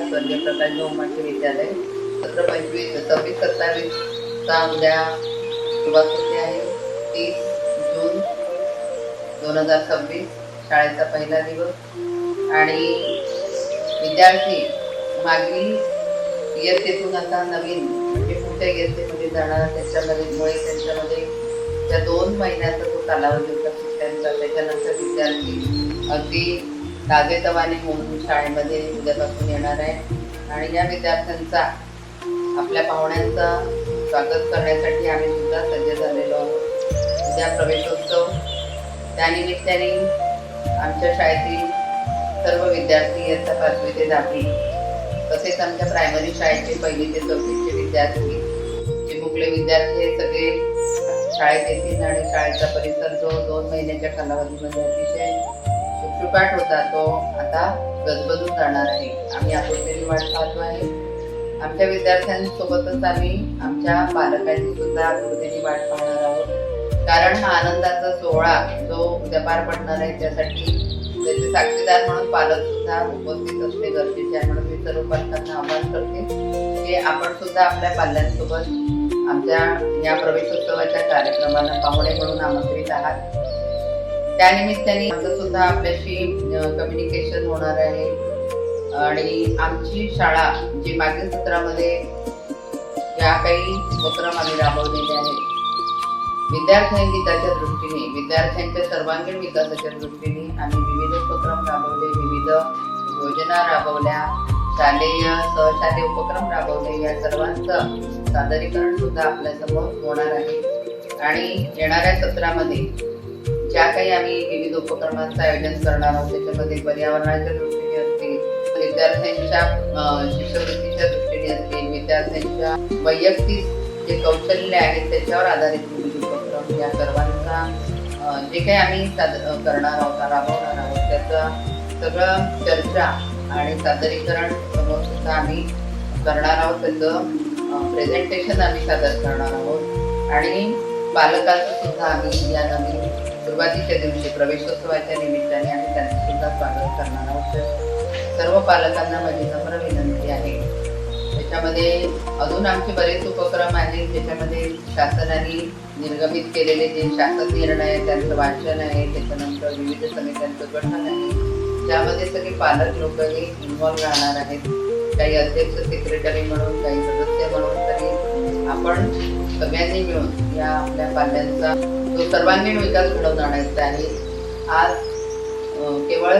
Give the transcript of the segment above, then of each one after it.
स्वर्गीय प्रकाश बहुमराठी विद्यालय 17-25-26-27 चा उद्या सुरुवात होते आहे। 30 जून 2026 शाळेचा पहिला दिवस आणि विद्यार्थी मागील इयत्तेतून आता नवीन म्हणजे पुढच्या इयत्तेमध्ये जाणार त्यांच्यामध्ये त्या 2 महिन्याचा जो कालावधी होता सुट्ट्यांचा त्याच्यानंतर विद्यार्थी अगदी ताजेतवाने होऊन शाळेमध्ये उद्यापासून येणार आहे आणि या विद्यार्थ्यांचा आपल्या पाहुण्यांचा स्वागत करण्यासाठी आम्ही सुद्धा सज्ज झालेलो आहोत। उद्या प्रवेशोत्सव, त्यानिमित्ताने आमच्या शाळेतील सर्व विद्यार्थी इयत्ता 5वी ते 10वी तसेच आमच्या प्रायमरी शाळेचे 1ली ते 4थीचे विद्यार्थी चिमुकले विद्यार्थी हे सगळे शाळेत येतील आणि शाळेचा परिसर जो 2 महिन्याच्या कालावधीमध्ये अतिशय शुकशुकाट होता तो आता गजबजून जाणार आहे। आम्ही आतुरतेने वाट पाहतो आहे। आमच्या विद्यार्थ्यांसोबतच आम्ही आमच्या पालकांची सुद्धा आतुरतेने वाट पाहणार आहोत, कारण हा आनंदाचा सोहळा जो उद्या पार पडणार आहे त्यासाठी त्याचे साक्षीदार म्हणून पालक सुद्धा उपस्थित असणे गरजेचे आहे। म्हणून मी सर्व पालकांना आवाहन करते की आपण सुद्धा आपल्या पाल्यांसोबत आमच्या या प्रवेशोत्सवाच्या कार्यक्रमाला पाहुणे म्हणून आमंत्रित आहात। त्यानिमित्ताने आमचं सुद्धा आपल्याशी कम्युनिकेशन होणार आहे आणि आमची शाळा जी मागील सत्रामध्ये ज्या काही उपक्रम आम्ही राबवलेले आहेत विद्यार्थ्यांच्या दृष्टीने, विद्यार्थ्यांच्या सर्वांगीण विकासाच्या दृष्टीने आम्ही विविध उपक्रम राबवले, विविध योजना राबवल्या, शालेय सहशालेय उपक्रम राबवले। या सर्वांचं सादरीकरण सुद्धा आपल्यासमोर होणार आहे आणि येणाऱ्या सत्रामध्ये ज्या काही आम्ही विविध उपक्रमांचं आयोजन करणार आहोत त्याच्यामध्ये पर्यावरणाच्या दृष्टीने असतील, विद्यार्थ्यांच्या शिष्यवृत्तीच्या दृष्टीने असतील, विद्यार्थ्यांच्या वैयक्तिक जे कौशल्य आहेत त्याच्यावर आधारित विविध उपक्रम, या सर्वांचा जे काही आम्ही करणार आहोत, राबवणार आहोत त्याचं सगळं चर्चा आणि सादरीकरण समोर सुद्धा आम्ही करणार आहोत। त्याचं प्रेझेंटेशन आम्ही सादर करणार आहोत आणि पालकांचं सुद्धा आम्ही या नवीन सुरुवातीच्या दिवशी प्रवेशोत्सवाच्या निमित्ताने आम्ही त्यांचं सुद्धा स्वागत करणार आहोत। सर्व पालकांना माझी नम्र विनंती आहे, त्याच्यामध्ये अजून आमचे बरेच उपक्रम आहेत ज्याच्यामध्ये शासनाने निर्गमित केलेले जे शासन निर्णय आहे त्यांचं वाचन आहे, त्याच्यानंतर विविध समित्यांचं गठन आहे ज्यामध्ये सगळे पालक लोकही इन्व्हॉल्व राहणार आहेत, काही अध्यक्ष सेक्रेटरी म्हणून, काही सदस्य म्हणून। तरी आपण सगळ्यांनी मिळून या आपल्या पाल्यांचा जो सर्वांगीण विकास घडवून आणायचा आहे। आज केवळ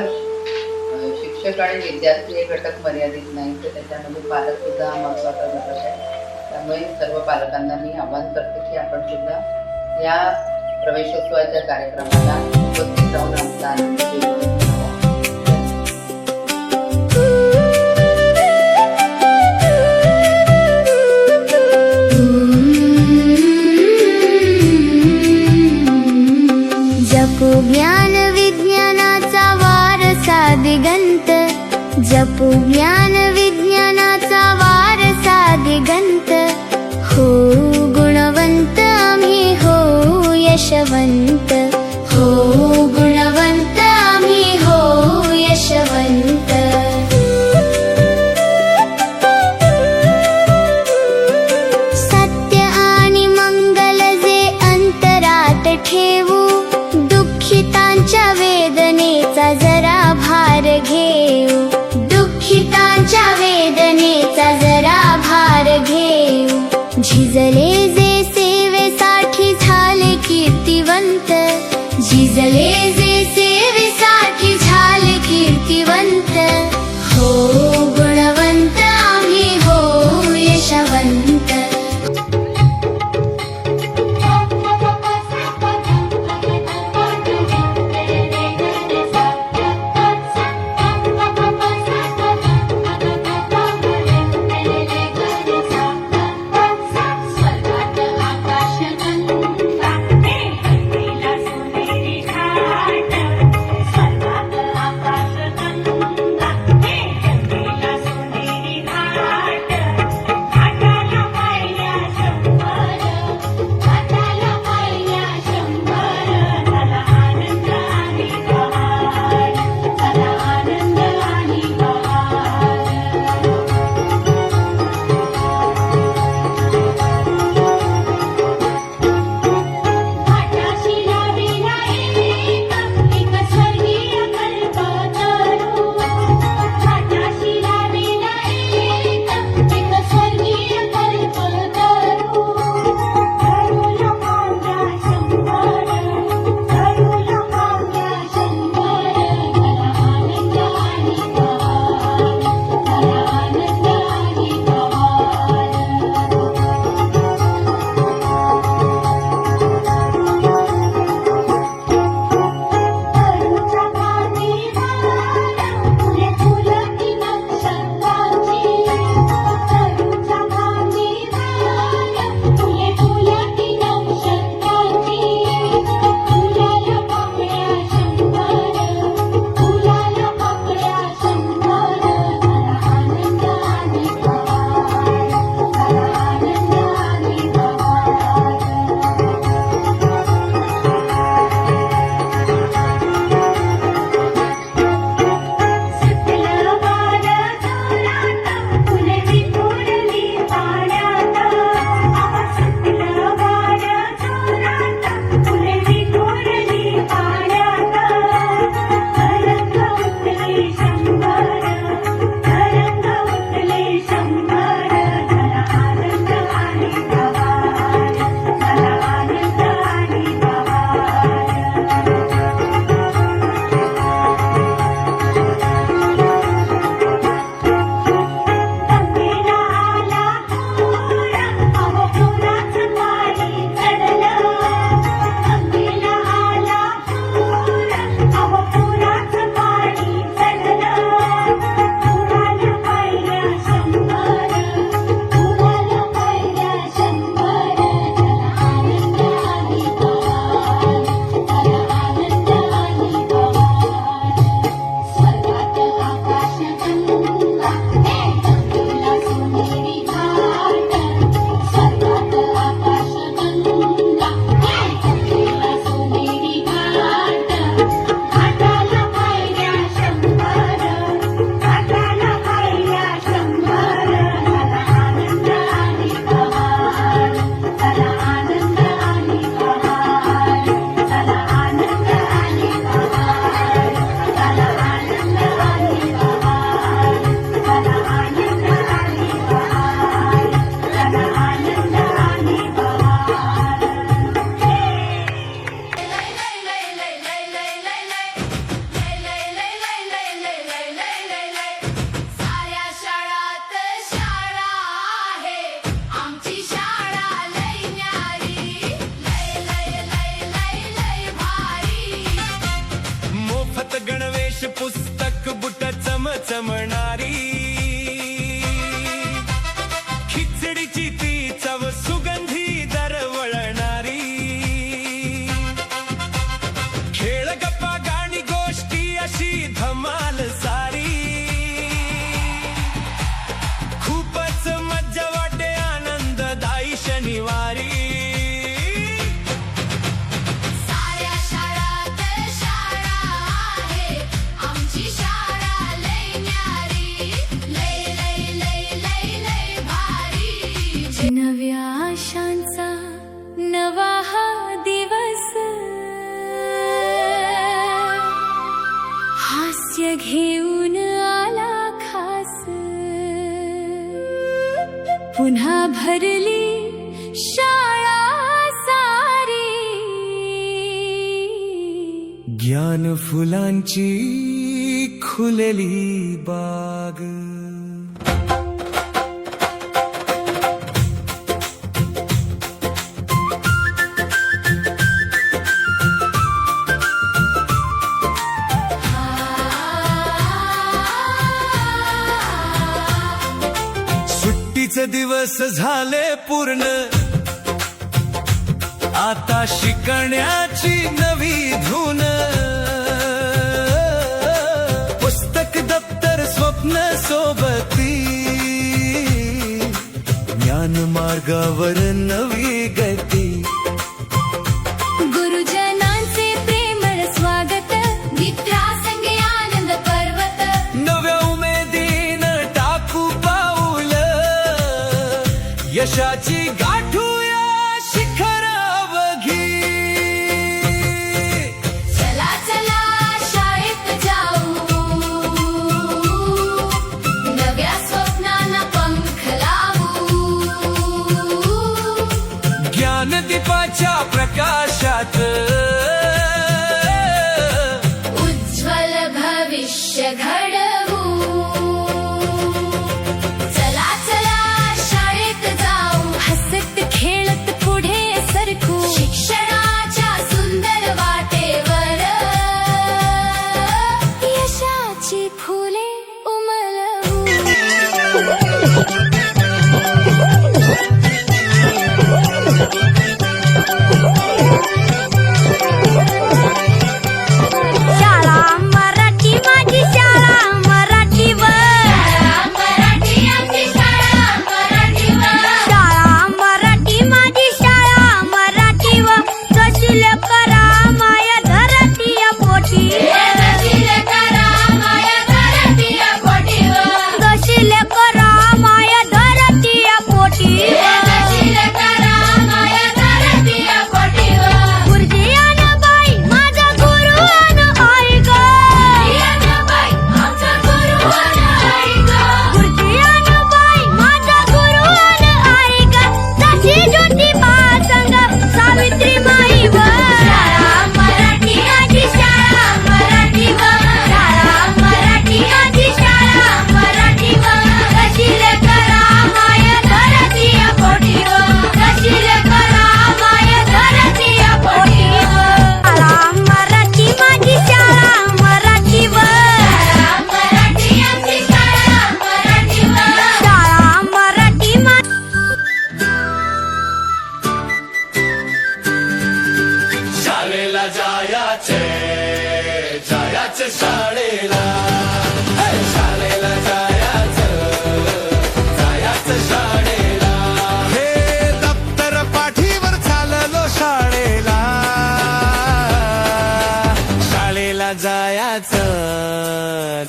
शिक्षक आणि विद्यार्थी हे घटक मर्यादित नाही तर त्याच्यामध्ये पालक सुद्धा महत्त्वाचा घटक आहे। त्यामुळे सर्व पालकांना मी आवाहन करते की आपण सुद्धा या प्रवेशोत्सवाच्या कार्यक्रमाला उपस्थित राहून आमचा आनंद घेऊ। ज्ञान विज्ञानाचा वारसा दिगंत, जपू ज्ञान विज्ञानाचा वारसा दिगंत, हो गुणवंत आम्ही हो यशवंत, हो गुणवंत आम्ही हो यशवंत। सत्य आणि मंगल जे अंतरात ठेवू, दुःखितांच्या वेदनेचा जरा भार घेऊ, दुःखितांच्या वेदनेचा जरा भार घेऊ। झिजले जे सेवेसाठी झाले कीर्तिवंत, झिजले जे सेवेसाठी झाले कीर्तिवंत, हो गुणवंत आम्ही हो यशवंत। नव्या आशांचा नवा हा दिवस, हास्य घेऊन आला खास, पुन्हा भरली शाळा सारी, ज्ञान फुलांची खुलली बाग. सुट्टीचे दिवस झाले पूर्ण, आता शिकण्याची नवी धून. पुस्तक दप्तर स्वप्न सोबती, ज्ञान मार्गावर नवी गती. गुरुजनांचे प्रेमळ स्वागत, मित्रासंगे आनंद पर्वत, नव्या उमेदीनं टाकू पाऊल, यशाची गाठूया शिखर अवघी. चला चला शाळेत जाऊ, नव्या स्वप्नांना पंख लावू, ज्ञानदीपाच्या प्रकाशात उज्ज्वल भविष्य घडवू. चला चला शाळेत जाऊ, हसत खेळत पुढे सरकू, शिक्षणाच्या सुंदर वाटेवर यशाची फुले उमलवू. शाळा मराठी माझी शाळा मराठीवर, मराठी आमची शाळा मराठीवर, शाळा मराठी माझी शाळा मराठीवर, जशील करा माया धरती पोटी, जशील करा माया धरती पोटीवर, जशील करा माया धरती पोटी, जशील करा माया धरती पोटीवर. गुरुजी आणि बाई माझा गुरु आणि आई ग, आमचा गुरु आणि आई ग, गुरुजी आणि बाई माझा गुरु आणि आई ग, जशी ज्योतिबा संग सावित्री माई व. शाळा मराठी माझी शाळा मराठीवर, शाळा मराठी माझी शाळा मराठीवर, जशील करा माया धरती पोटीवर, जशील करा माया धरती पोटीवर. शाळा मराठी माझी शाळा मराठीवर, शाळा मराठी आमची शाळा मराठीवर, शाळा मराठी शाळेला जायाचे, जायाचे शाळेला, हे, शाळेला जायाचं, जायाचं शाळेला. हे दप्तर पाठीवर चाललो शाळेला, शाळेला जायाचं,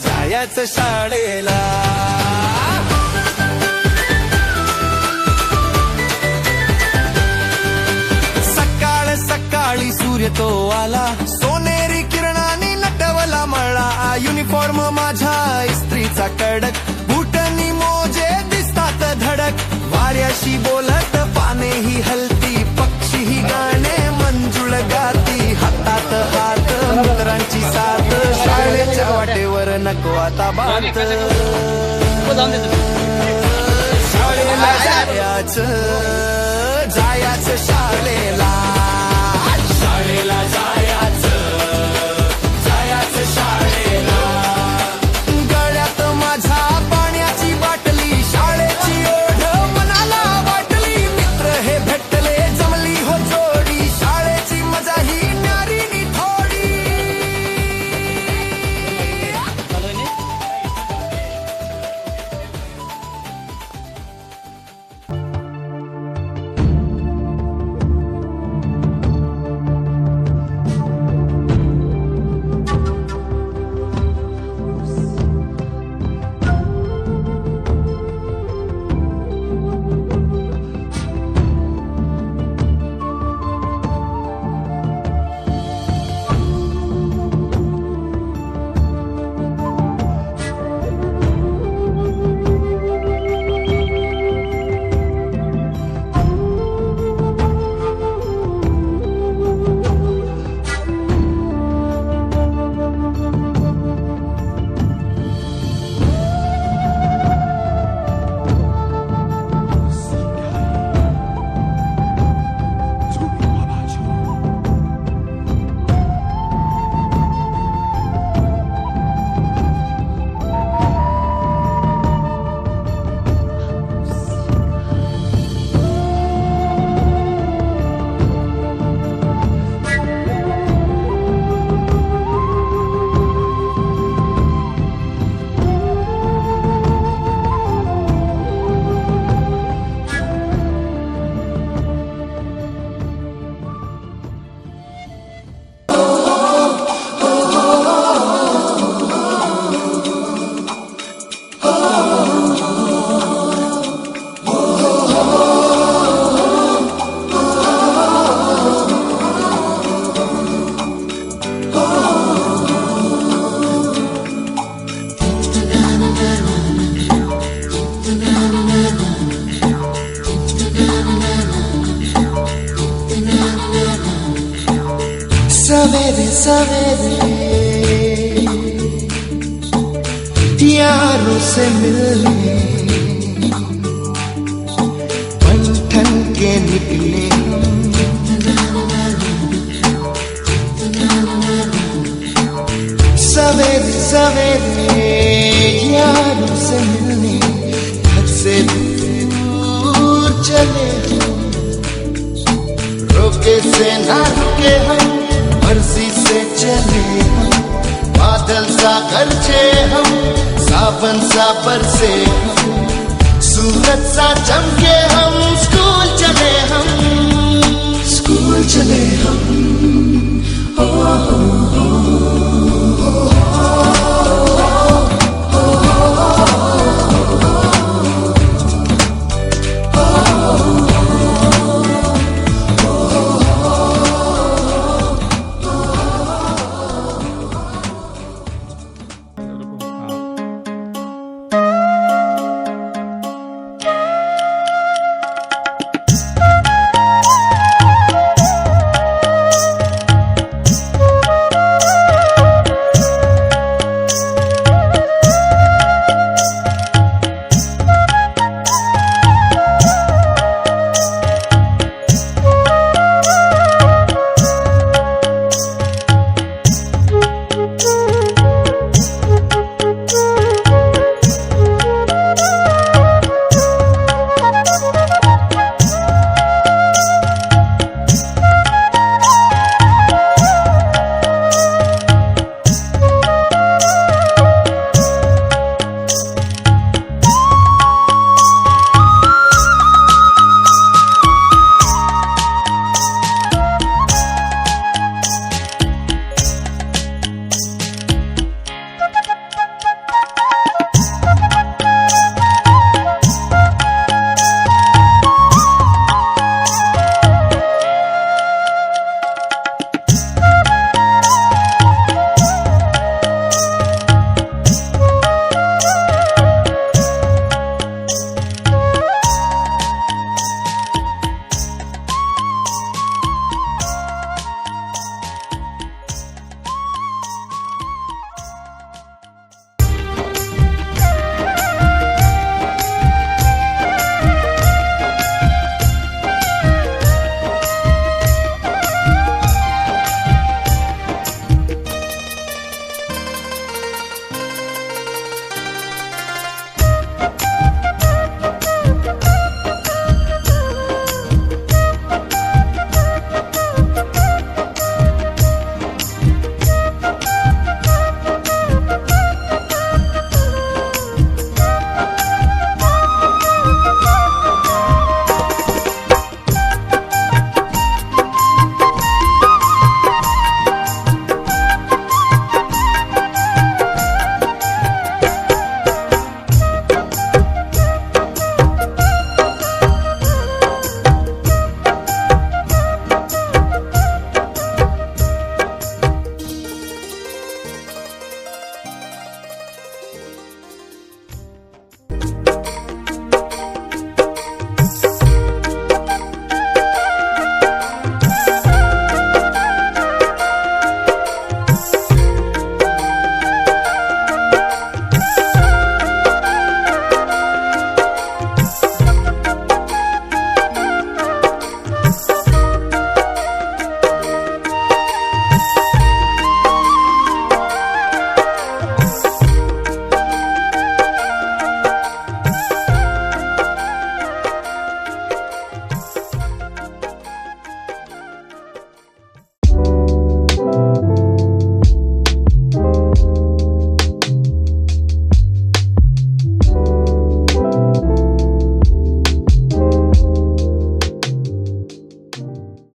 जायाचं शाळेला. सकाळ सकाळी सूर्य तो आला, सोनेरी किरणानी नटवला मळा. युनिफॉर्म माझ्या इस्त्रीचा कडक, बुटनी मोजे दिसतात धडक. वाऱ्याशी बोलत पानेही हलती, पक्षीही गाणे मंजुळ गाती. हातात हात मित्रांची साथ, शाळेच्या वाटेवर नको आता बात. शाळेला जायाचं, जायाचं शाळेला, शाळेला जायाचं, जायाचं शाळेला. गळ्यात माझ्या पाण्याची बाटली, शाळेची ओढ मनाला वाटली. मित्र हे भेटले जमली हो जोडी, शाळेची मजा ही न्यारी थोडी. सवेरे सवेरे यारों से मिलने बन ठन के निकले सवेरे सवेरे यारों से मिलने घर से दूर चले रोके से ना रुके हम मर्जी से चले हम बादल सा गरजे हम सावन सा बरसे हम सूरज सा चमके हम स्कूल चले हम